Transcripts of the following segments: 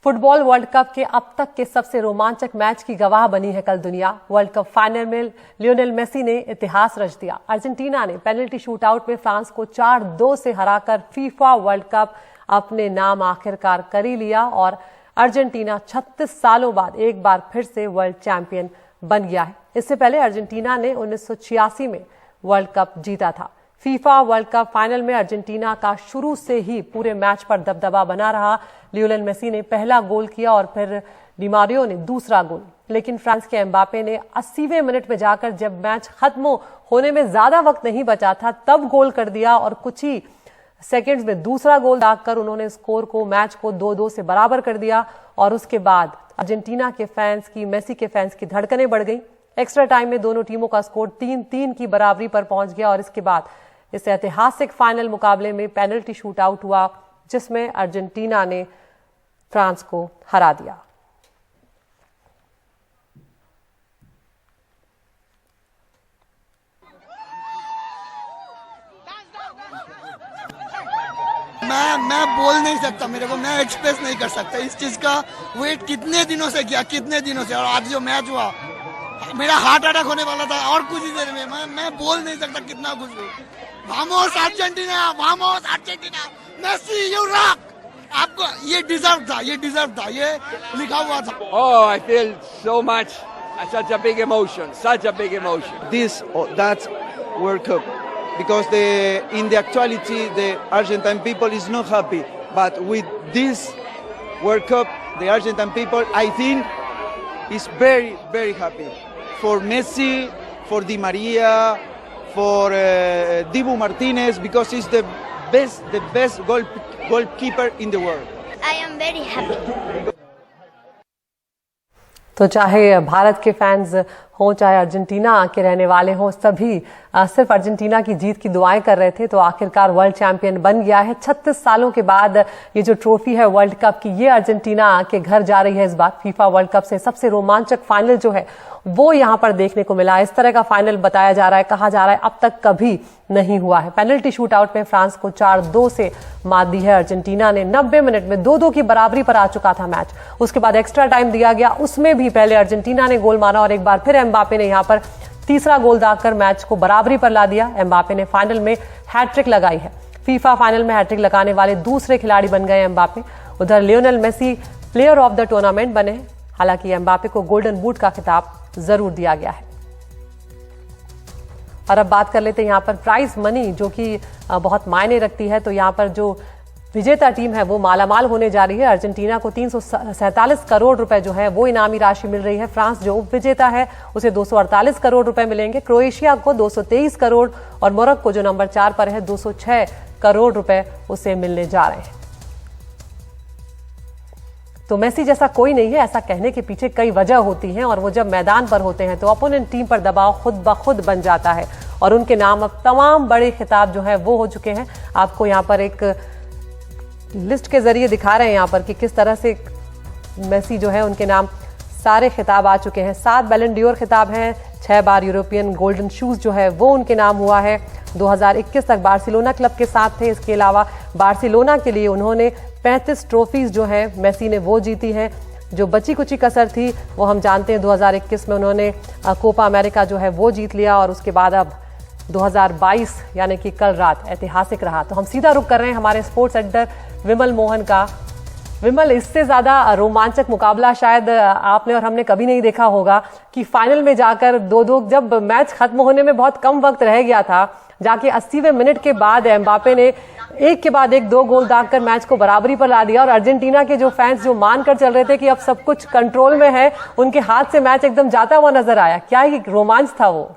Football world cup के अब तक के सबसे रोमांचक मैच की गवाह बनी है कल दुनिया। वर्ल्ड कप फाइनल में लियोनेल मेसी ने इतिहास रच दिया। अर्जेंटीना ने पेनल्टी शूटआउट में फ्रांस को 4-2 से हराकर फीफा वर्ल्ड कप अपने नाम आखिरकार कर ही लिया और अर्जेंटीना 36 सालों बाद एक बार फिर से वर्ल्ड चैंपियन बन गया है। इससे पहले अर्जेंटीना ने 1986 में वर्ल्ड कप जीता था। फीफा वर्ल्ड कप फाइनल में अर्जेंटीना का शुरू से ही पूरे मैच पर दबदबा बना रहा। लियोनेल मेसी ने पहला गोल किया और फिर डिमारियो ने दूसरा गोल, लेकिन फ्रांस के एम्बापे ने 80वें मिनट में जाकर, जब मैच खत्म होने में ज्यादा वक्त नहीं बचा था, तब गोल कर दिया और कुछ ही सेकंड्स में दूसरा गोल दागकर उन्होंने स्कोर को, मैच को 2-2 से बराबर कर दिया। और उसके बाद अर्जेंटीना के फैंस की, मेसी के फैंस की धड़कनें बढ़ गई। एक्स्ट्रा टाइम में दोनों टीमों का स्कोर 3-3 की बराबरी पर पहुंच गया और इसके बाद इस ऐतिहासिक फाइनल मुकाबले में पेनल्टी शूट आउट हुआ, जिसमें अर्जेंटीना ने फ्रांस को हरा दिया। मैं बोल नहीं सकता, मेरे को मैं एक्सप्रेस नहीं कर सकता इस चीज का वेट कितने दिनों से किया, कितने दिनों से। और आज जो मैच हुआ, मेरा हार्ट अटैक होने वाला था और कुछ ही देर में। मैं बोल नहीं सकता कितना खुश हूँ। वामोस अर्जेंटीना, वामोस अर्जेंटीना, मेसी यू रॉक। आपको ये डिजर्व था, ये लिखा हुआ था। Oh, I feel so much, such a big emotion, such a big emotion. This or that World Cup, because in the actuality the Argentine people is not happy, but with this World Cup the Argentine people, I think, is very, very happy for Messi, for Di Maria, for Dibu Martinez, because he's the best goalkeeper in the world. I am very happy. तो चाहे भारत के fans हों, चाहे Argentina के रहने वाले हों, सभी सिर्फ अर्जेंटीना की जीत की दुआएं कर रहे थे। तो आखिरकार वर्ल्ड चैंपियन बन गया है। 36 सालों के बाद ये जो ट्रॉफी है वर्ल्ड कप की, ये अर्जेंटीना के घर जा रही है इस बार। फीफा वर्ल्ड कप से सबसे रोमांचक फाइनल जो है वो यहाँ पर देखने को मिला। इस तरह का फाइनल बताया जा रहा है, कहा जा रहा है अब तक कभी नहीं हुआ है। पेनल्टी शूटआउट में फ्रांस को 4-2 से मात दी है अर्जेंटीना ने। 90 मिनट में 2-2 की बराबरी पर आ चुका था मैच। उसके बाद एक्स्ट्रा टाइम दिया गया, उसमें भी पहले अर्जेंटीना ने गोल मारा और एक बार फिर एम्बापे ने यहाँ पर तीसरा गोल दागकर मैच को बराबरी पर ला दिया। एम्बापे ने फाइनल में हैट्रिक लगाई है। फीफा फाइनल में हैट्रिक लगाने वाले दूसरे खिलाड़ी बन गए एम्बापे। उधर Lionel Messi player of the tournament बने। हालांकि एम्बापे को गोल्डन बूट का खिताब जरूर दिया गया है। और अब बात कर लेते हैं यहाँ पर प्राइज मनी, जो कि बहुत मायने रखती है। तो यहाँ पर जो विजेता टीम है वो मालामाल होने जा रही है। अर्जेंटीना को 347 करोड़ रुपए जो है वो इनामी राशि मिल रही है। फ्रांस जो उप विजेता है उसे 248 करोड़ रुपए मिलेंगे। क्रोएशिया को 223 करोड़ और मोरक्को जो नंबर 4 पर है 206 करोड़ रुपए उसे मिलने जा रहे हैं। तो मेसी जैसा कोई नहीं है, ऐसा कहने के पीछे कई वजह होती हैं और वो जब मैदान पर होते हैं तो अपोनेंट टीम पर दबाव खुद ब खुद बन जाता है और उनके नाम अब तमाम बड़े खिताब जो है वो हो चुके हैं। आपको यहाँ पर एक लिस्ट के जरिए दिखा रहे हैं यहाँ पर कि किस तरह से मेसी जो है उनके नाम सारे खिताब आ चुके हैं। 7 बैलन डी ओर खिताब हैं, 6 बार यूरोपियन गोल्डन शूज जो है वो उनके नाम हुआ है। 2021 तक बार्सिलोना क्लब के साथ थे। इसके अलावा बार्सिलोना के लिए उन्होंने 35 ट्रॉफीज जो है मेसी ने वो जीती हैं। जो बची कुची कसर थी वो हम जानते हैं, 2021 में उन्होंने कोपा अमेरिका जो है वो जीत लिया और उसके बाद अब 2022 यानी कि कल रात ऐतिहासिक रहा। तो हम सीधा रुख कर रहे हैं हमारे स्पोर्ट्स एडिटर विमल मोहन का। विमल, इससे ज्यादा रोमांचक मुकाबला शायद आपने और हमने कभी नहीं देखा होगा कि फाइनल में जाकर 2-2, जब मैच खत्म होने में बहुत कम वक्त रह गया था, जाके 80वें मिनट के बाद एम्बापे ने एक के बाद एक 2 गोल दागकर मैच को बराबरी पर ला दिया और अर्जेंटीना के जो फैंस जो मानकर चल रहे थे कि अब सब कुछ कंट्रोल में है, उनके हाथ से मैच एकदम जाता हुआ नजर आया। क्या ही रोमांच था वो।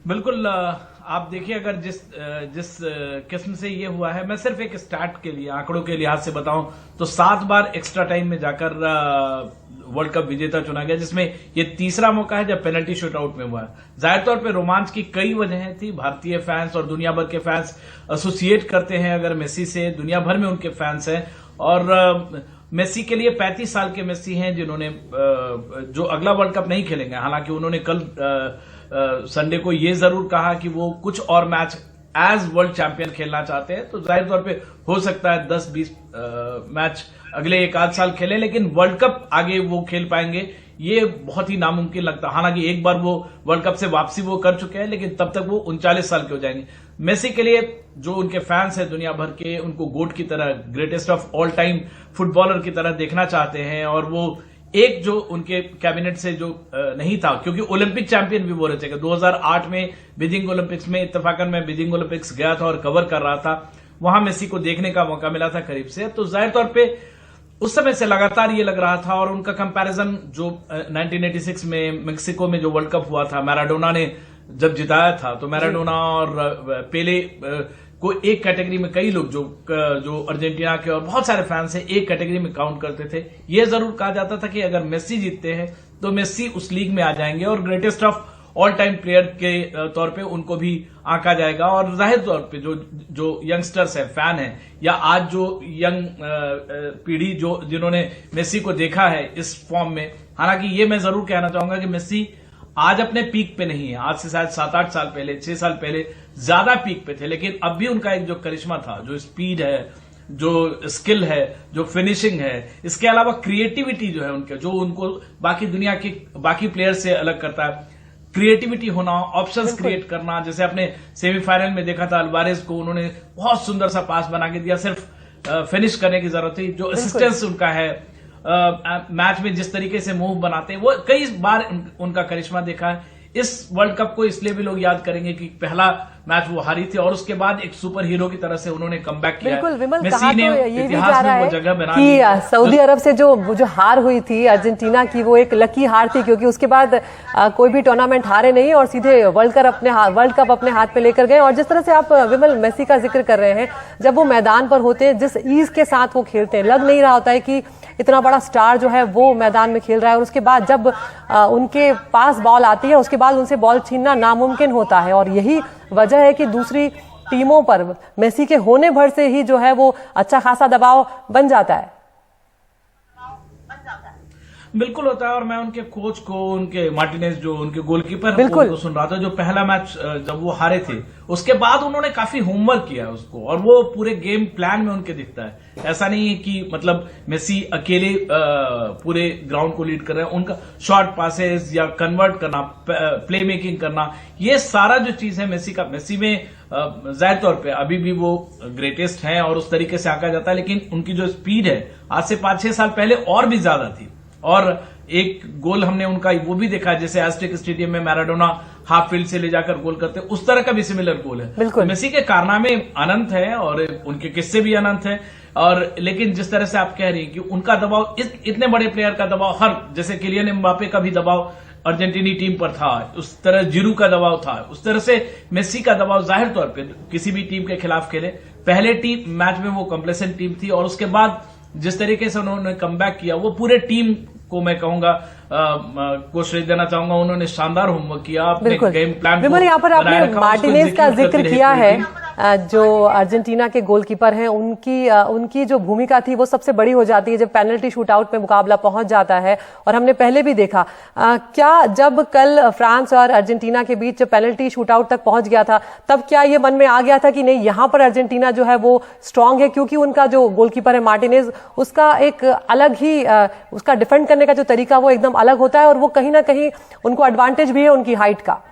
बिल्कुल, आप देखिए, अगर जिस किस्म से ये हुआ है, मैं सिर्फ एक स्टार्ट के लिए आंकड़ों के लिहाज से बताऊं तो 7 बार एक्स्ट्रा टाइम में जाकर वर्ल्ड कप विजेता चुना गया, जिसमें ये तीसरा मौका है जब पेनल्टी शूटआउट में हुआ है। जाहिर तौर पे रोमांच की कई वजहें थी। भारतीय फैंस और दुनिया भर के फैंस एसोसिएट करते हैं अगर मेसी से, दुनिया भर में उनके फैंस हैं और मेसी के लिए 35 साल के मेसी हैं जिन्होंने जो अगला वर्ल्ड कप नहीं खेलेंगे। हालांकि उन्होंने कल संडे को ये जरूर कहा कि वो कुछ और मैच एज वर्ल्ड चैंपियन खेलना चाहते हैं, तो जाहिर तौर पे हो सकता है 10-20 मैच अगले एक आध साल खेले, लेकिन वर्ल्ड कप आगे वो खेल पाएंगे ये बहुत ही नामुमकिन लगता है। हालांकि एक बार वो वर्ल्ड कप से वापसी वो कर चुके हैं, लेकिन तब तक वो 39 साल के हो जाएंगे। मेसी के लिए जो उनके फैंस हैं दुनिया भर के, उनको गोट की तरह, greatest of all time footballer की तरह देखना चाहते हैं, और वो एक जो उनके कैबिनेट से जो नहीं था, क्योंकि ओलंपिक चैंपियन भी वो रह चुके। 2008 में बीजिंग ओलंपिक्स में, इत्तेफाकन मैं बीजिंग ओलंपिक्स गया था और कवर कर रहा था, वहां मेसी को देखने का मौका मिला था करीब से। तो जाहिर तौर पे उस समय से लगातार ये लग रहा था, और उनका कंपैरिजन जो 1986 में मेक्सिको में जो वर्ल्ड कप हुआ था, मैराडोना ने जब जिताया था, तो मैराडोना और पेले को एक कैटेगरी में कई लोग जो अर्जेंटीना के और बहुत सारे फैंस हैं एक कैटेगरी में काउंट करते थे। ये जरूर कहा जाता था कि अगर मेसी जीतते हैं तो मेसी उस लीग में आ जाएंगे और greatest of all time player के तौर पे उनको भी आंका जाएगा। और जाहिर तौर पे जो यंगस्टर्स है, फैन है, या आज जो यंग पीढ़ी जिन्होंने मेसी को देखा है इस फॉर्म में, हालांकि ये मैं जरूर कहना चाहूंगा कि मेसी आज अपने पीक पे नहीं है। आज से शायद 7-8 साल पहले, 6 साल पहले ज्यादा पीक पे थे, लेकिन अब भी उनका एक जो करिश्मा था, जो स्पीड है, जो स्किल है, जो फिनिशिंग है, इसके अलावा क्रिएटिविटी जो है उनके, जो उनको बाकी दुनिया के बाकी प्लेयर से अलग करता है, क्रिएटिविटी होना, ऑप्शंस क्रिएट करना। जैसे आपने सेमीफाइनल में देखा था, अल्वारेज को उन्होंने बहुत सुंदर सा पास बना के दिया, सिर्फ फिनिश करने की जरूरत थी। जो असिस्टेंस उनका है, मैच में जिस तरीके से मूव बनाते हैं, वो कई बार उनका करिश्मा देखा है। इस वर्ल्ड कप को इसलिए भी लोग याद करेंगे कि पहला मैच वो हारी थी और उसके बाद एक सुपर हीरो की तरह से उन्होंने कमबैक किया। बिल्कुल विमल, मेसी कहा ने तो ये भी इतिहास जा रहा में वो है जगह बना कि सऊदी अरब से जो हार हुई थी अर्जेंटीना की, वो एक लकी हार थी, क्योंकि उसके बाद कोई भी टूर्नामेंट हारे नहीं और सीधे वर्ल्ड कप अपने हाथ में लेकर गए। और जिस तरह से आप विमल मेसी का जिक्र कर रहे हैं, जब वो मैदान पर होते हैं, जिस ईज के साथ वो खेलते हैं, लग नहीं रहा होता है कि इतना बड़ा स्टार जो है वो मैदान में खेल रहा है। और उसके बाद जब उनके पास बॉल आती है, उसके बाद उनसे बॉल छीनना नामुमकिन होता है, और यही वजह है कि दूसरी टीमों पर मेसी के होने भर से ही जो है वो अच्छा खासा दबाव बन जाता है। बिल्कुल होता है। और मैं उनके कोच को, उनके मार्टिनेज जो उनके गोलकीपर हैं, उनको सुन रहा था, जो पहला मैच जब वो हारे थे, उसके बाद उन्होंने काफी होमवर्क किया उसको, और वो पूरे गेम प्लान में उनके दिखता है। ऐसा नहीं है कि मतलब मेसी अकेले पूरे ग्राउंड को लीड कर रहे हैं। उनका शॉर्ट पासेस या कन्वर्ट करना, प्ले मेकिंग करना, ये सारा जो चीज है मेसी में जाहिर तौर पे अभी भी वो ग्रेटेस्ट हैं और उस तरीके से आंका जाता है। लेकिन उनकी जो स्पीड है आज से 5-6 साल पहले और भी ज्यादा थी। और एक गोल हमने उनका वो भी देखा, जैसे एस्टेक स्टेडियम में मैराडोना हाफ फील्ड से ले जाकर गोल करते, उस तरह का भी सिमिलर गोल है। तो मेसी के कारनामे अनंत है और उनके किस्से भी अनंत है। और लेकिन जिस तरह से आप कह रही हैं कि उनका दबाव, इतने बड़े प्लेयर का दबाव, हर जैसे किलियन एम्बापे का भी दबाव अर्जेंटीनी टीम पर था, उस तरह जिरू का दबाव था, उस तरह से मेसी का दबाव जाहिर तौर पे किसी भी टीम के खिलाफ खेले। पहले टीम मैच में वो कंप्लेसेंट टीम थी, और उसके बाद जिस तरीके से उन्होंने कमबैक किया, वो पूरे टीम को मैं कहूंगा को श्रेय देना चाहूंगा। उन्होंने शानदार होमवर्क किया, अपने गेम प्लान विमल, यहाँ पर आपने मार्टिनेज का जिक्र किया है, जो अर्जेंटीना के गोलकीपर हैं, उनकी जो भूमिका थी वो सबसे बड़ी हो जाती है जब पेनल्टी शूटआउट में मुकाबला पहुंच जाता है। और हमने पहले भी देखा क्या जब कल फ्रांस और अर्जेंटीना के बीच पेनल्टी शूटआउट तक पहुंच गया था, तब क्या ये मन में आ गया था कि नहीं, यहाँ पर अर्जेंटीना जो है वो स्ट्रांग है, क्योंकि उनका जो गोलकीपर है मार्टिनेज, उसका एक अलग ही उसका डिफेंड करने का जो तरीका वो एकदम अलग होता है, और वो कहीं ना कहीं उनको एडवांटेज भी है उनकी हाइट का।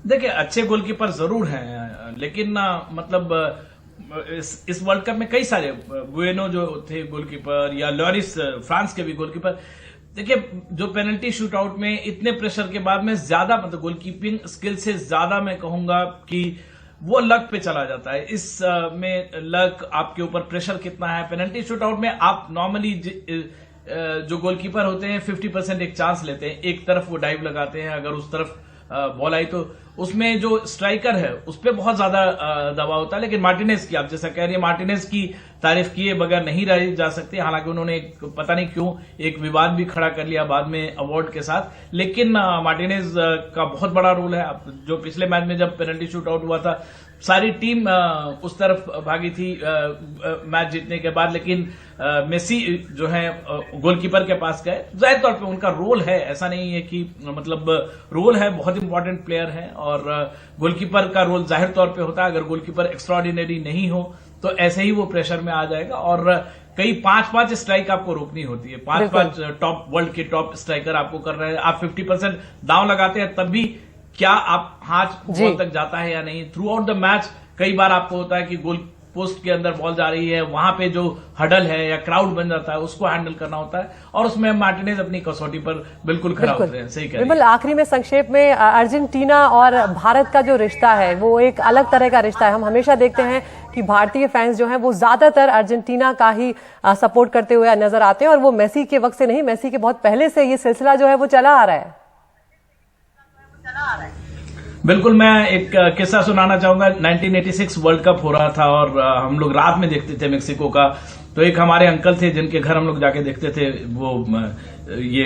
देखिए, अच्छे गोलकीपर जरूर हैं, लेकिन मतलब इस वर्ल्ड कप में कई सारे, बुएनो जो थे गोलकीपर, या लॉरिस फ्रांस के भी गोलकीपर, देखिए जो पेनल्टी शूटआउट में इतने प्रेशर के बाद में ज्यादा, मतलब गोलकीपिंग स्किल से ज्यादा मैं कहूंगा कि वो लक पे चला जाता है। इस में लक, आपके ऊपर प्रेशर कितना है। पेनल्टी शूटआउट में आप नॉर्मली जो गोलकीपर होते हैं 50% एक चांस लेते हैं, एक तरफ वो डाइव लगाते हैं, अगर उस तरफ बॉल आई तो उसमें जो स्ट्राइकर है उस पर बहुत ज्यादा दबाव होता है। लेकिन मार्टिनेज की, आप जैसा कह रही है, मार्टिनेज की तारीफ किए बगैर नहीं रही जा सकती। हालांकि उन्होंने पता नहीं क्यों एक विवाद भी खड़ा कर लिया बाद में अवार्ड के साथ, लेकिन मार्टिनेज का बहुत बड़ा रोल है। जो पिछले मैच में जब पेनल्टी शूट आउट हुआ था, सारी टीम उस तरफ भागी थी मैच जीतने के बाद, लेकिन मेसी जो है गोलकीपर के पास गए। जाहिर तौर पे उनका रोल है, ऐसा नहीं है कि मतलब रोल है, बहुत इंपॉर्टेंट प्लेयर है और गोलकीपर का रोल जाहिर तौर पे होता है। अगर गोलकीपर एक्स्ट्राऑर्डिनरी नहीं हो तो ऐसे ही वो प्रेशर में आ जाएगा और कई 5-5 स्ट्राइक आपको रोकनी होती है। 5-5 टॉप वर्ल्ड के टॉप स्ट्राइकर आपको कर रहे हैं, आप 50% दांव लगाते हैं तब भी क्या आप हाथ बॉल तक जाता है या नहीं। थ्रू आउट द मैच कई बार आपको होता है कि गोल पोस्ट के अंदर बॉल जा रही है, वहां पे जो हडल है या क्राउड बन जाता है उसको हैंडल करना होता है और उसमें मार्टिनेज अपनी कसौटी पर बिल्कुल खरा उतरे हैं। सही कह रहे हैं। आखिरी में संक्षेप में अर्जेंटीना और भारत का जो रिश्ता है वो एक अलग तरह का रिश्ता है। हम हमेशा देखते हैं कि भारतीय फैंस जो हैं वो ज्यादातर अर्जेंटीना का ही सपोर्ट करते हुए नजर आते हैं और वो मेसी के वक्त से नहीं, मेसी के बहुत पहले से ये सिलसिला जो है वो चला आ रहा है। बिल्कुल, मैं एक किस्सा सुनाना चाहूंगा। 1986 वर्ल्ड कप हो रहा था और हम लोग रात में देखते थे मेक्सिको का। तो एक हमारे अंकल थे जिनके घर हम लोग जाके देखते थे वो ये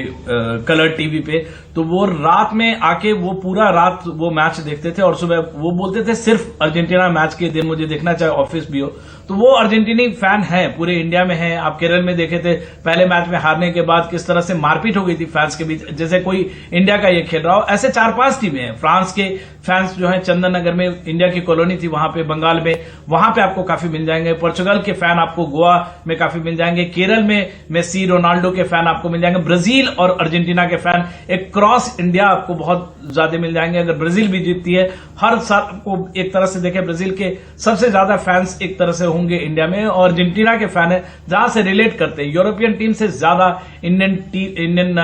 कलर टीवी पे। तो वो रात में आके वो पूरा रात वो मैच देखते थे और सुबह वो बोलते थे सिर्फ अर्जेंटीना मैच के दिन मुझे देखना, चाहे ऑफिस भी हो। तो वो अर्जेंटीनी फैन है, पूरे इंडिया में है। आप केरल में देखे थे पहले मैच में हारने के बाद किस तरह से मारपीट हो गई थी फैंस के बीच, जैसे कोई इंडिया का ये खेल रहा हो। ऐसे 4-5 टीमें हैं। फ्रांस के फैंस जो है चंदन नगर में इंडिया की कॉलोनी थी वहां पे, बंगाल में, वहां पे आपको काफी मिल जाएंगे। पोर्चुगल के फैन आपको गोवा में काफी मिल जाएंगे। केरल में मेसी रोनाल्डो के फैन आपको मिल जाएंगे। ब्राजील और अर्जेंटीना के फैन एक क्रॉस इंडिया आपको बहुत ज्यादा मिल जाएंगे। अगर ब्राजील भी जीतती है हर साल आपको एक तरह से देखें ब्राजील के सबसे ज्यादा फैंस एक तरह से होंगे इंडिया में, और अर्जेंटीना के फैन है जहां से रिलेट करते हैं। यूरोपियन टीम से ज्यादा इंडियन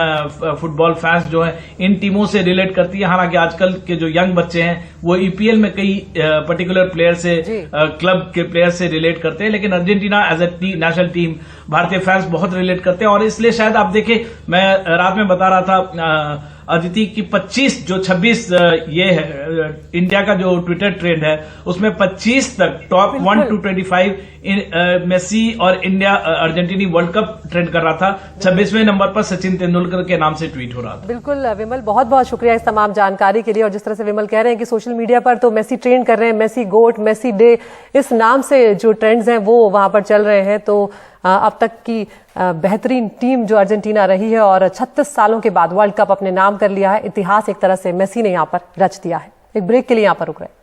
फुटबॉल फैंस जो है इन टीमों से रिलेट करती है। हालांकि आजकल के जो यंग बच्चे हैं वो ईपीएल में कई पर्टिकुलर प्लेयर से, क्लब के प्लेयर से रिलेट करते हैं, लेकिन Argentina as a national team भारतीय फैंस बहुत रिलेट करते हैं। और इसलिए शायद आप देखें, मैं रात में बता रहा था अदिति की 26 ये है इंडिया का जो ट्विटर ट्रेंड है उसमें 25 तक टॉप 1 to 25 मेसी और इंडिया अर्जेंटीनी वर्ल्ड कप ट्रेंड कर रहा था। 26वें नंबर पर सचिन तेंदुलकर के नाम से ट्वीट हो रहा था। बिल्कुल विमल, बहुत बहुत शुक्रिया इस तमाम जानकारी के लिए। और जिस तरह से विमल कह रहे हैं कि सोशल मीडिया पर तो मेसी ट्रेंड कर रहे हैं, मेसी गोट, मेसी डे, इस नाम से जो ट्रेंड्स हैं वो वहां पर चल रहे हैं। तो अब तक की बेहतरीन टीम जो अर्जेंटीना रही है और 36 सालों के बाद वर्ल्ड कप अपने नाम कर लिया है। इतिहास एक तरह से मेसी ने यहां पर रच दिया है। एक ब्रेक के लिए यहां पर रुक रहे हैं।